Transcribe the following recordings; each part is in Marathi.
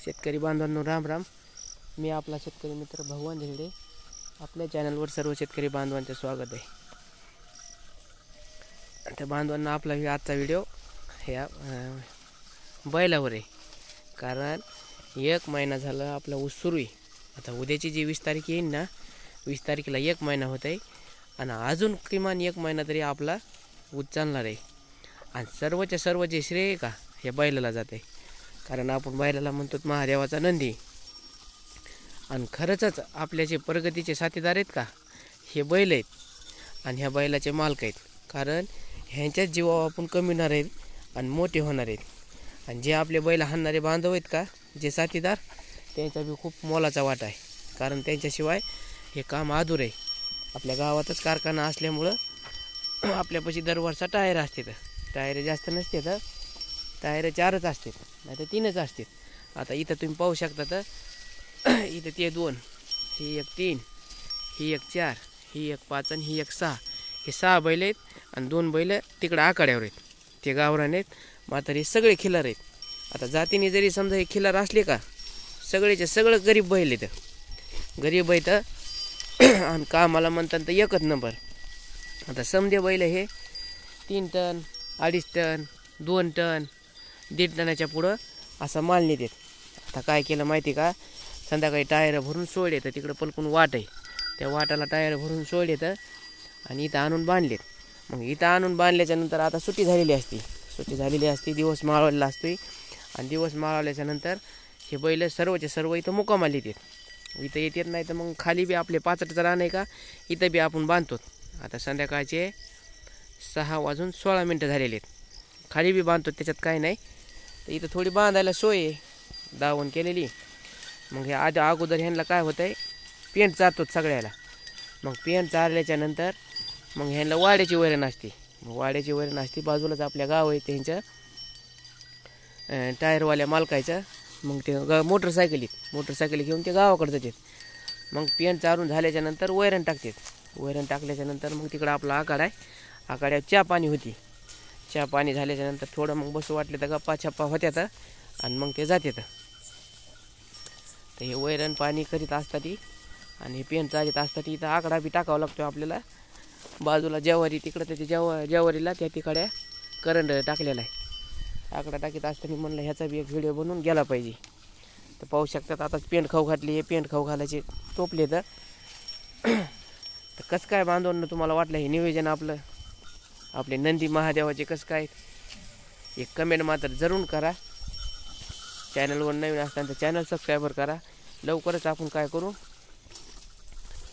शेतकरी बांधवांनो राम राम. मी आपला शेतकरी मित्र भगवान झेडे. आपल्या चॅनलवर सर्व शेतकरी बांधवांचे स्वागत आहे. आता बांधवांना आपला आजचा व्हिडिओ ह्या बैलावर आहे. कारण 1 महिना झाला आपला ऊस सुरू आहे. आता उद्याची जी 20 तारीख येईल ना, 20 तारखेला 1 महिना होत आहे आणि अजून किमान 1 महिना तरी आपला ऊस चालणार आहे. आणि सर्वच्या सर्व जे श्रेय आहे का हे बैलाला जाते. कारण आपण बैलाला म्हणतो महादेवाचा नंदी. आणि खरंच आपल्या जे प्रगतीचे साथीदार आहेत का हे बैल आहेत आणि ह्या बैलाचे मालक आहेत. कारण ह्यांच्याच जीवावर आपण कमीणार आहेत आणि मोठे होणार आहेत. आणि जे आपले बैल हाणणारे बांधव आहेत का जे साथीदार, त्यांचा बी खूप मोलाचा वाटा आहे. कारण त्यांच्याशिवाय हे काम अधूर आहे. आपल्या गावातच कारखाना असल्यामुळं आपल्यापाशी दरवर्षा टायर असते. टायर जास्त नसते तर टायर 4च असतात, नाही तर 3च असतात. आता इथं तुम्ही पाहू शकता तर इथं ते 2, ही 1 3, ही 1 4, ही 1 5 आणि ही 1 6. हे 6 बैल आहेत आणि 2 बैल तिकडं आखाड्यावर आहेत. ते गावरान आहेत, मात्र हे सगळे खिलार आहेत. आता जातीने जरी समजा हे खिलार असले का सगळेचे सगळं गरीब बैल आहेत. गरीब आहेत आणि कामाला म्हणतात तर 1च नंबर. आता समजे बैल हे 3 टन 2.5 टन 2 टन 1.5 टनाच्या पुढं असा माल नेतात. आता काय केलं माहिती का, संध्याकाळी टायर भरून सोडले तर तिकडं पलकून वाट आहे, त्या वाटाला टायर भरून सोडले तर आणि इथं आणून बांधलेत. मग इथं आणून बांधल्याच्या नंतर आता सुट्टी झालेली असती, दिवस माळवलेला असतो. आणि दिवस माळवल्याच्या नंतर हे बैल सर्वचे सर्व इथं मुक्कामाला इथं येतात. नाही तर मग खाली बी आपले 5 रान आहे का इथं बी आपण बांधतो. आता संध्याकाळचे 6:16 झालेले आहेत. खाली बी बांधतो, त्याच्यात काय नाही. तर इथं थोडी बांधायला सोय आहे, दावण केलेली. मग हे अगोदर ह्यांना काय होतं आहे, पेंट चारतो सगळ्याला. मग पेंट चारल्याच्या नंतर मग ह्यांना वाड्याची वैरण असते. मग वाड्याची वैरण असते, बाजूलाच आपल्या गाव आहे त्यांच्या टायरवाल्या मालकायचं. मग ते मोटरसायकली घेऊन ते गावाकडे जातात. मग पेंट चारून झाल्याच्या नंतर वैरण टाकतात. वैरण टाकल्याच्या नंतर मग तिकडं आपला आखाडा आहे. आखाड्यावर चहा पाणी होती. चहा पाणी झाल्याच्या नंतर थोडं मग बसू वाटले तर गप्पा छप्पा होत्यात आणि मग ते जातात. तर हे वैरण पाणी करीत असतात आणि हे पेंट चालत असतात. इथं आकडा बी टाकावा लागतो आपल्याला. बाजूला ज्वारी, तिकडं त्याच्या ज्वारीला त्या तिकड्या करंट टाकलेला आहे. आकडा टाकीत असताना म्हणलं ह्याचा बी एक व्हिडिओ बनवून गेला पाहिजे. तर पाहू शकतात आता पेंट खाऊ घातली. हे पेंट खाऊ घालायचे टोपले तर कसं काय बांधवून तुम्हाला वाटलं हे नियोजन आपले नंदी महादेवाचे कसं काय, एक कमेंट मात्र जरूर करा. चॅनलवर नवीन असताना चॅनल सबस्क्राईबर करा. लवकरच आपण काय करू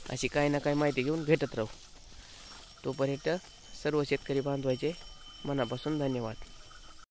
अशी काही ना काही माहिती घेऊन भेटत राहू. तोपर्यंत सर्व शेतकरी बांधवायचे मनापासून धन्यवाद.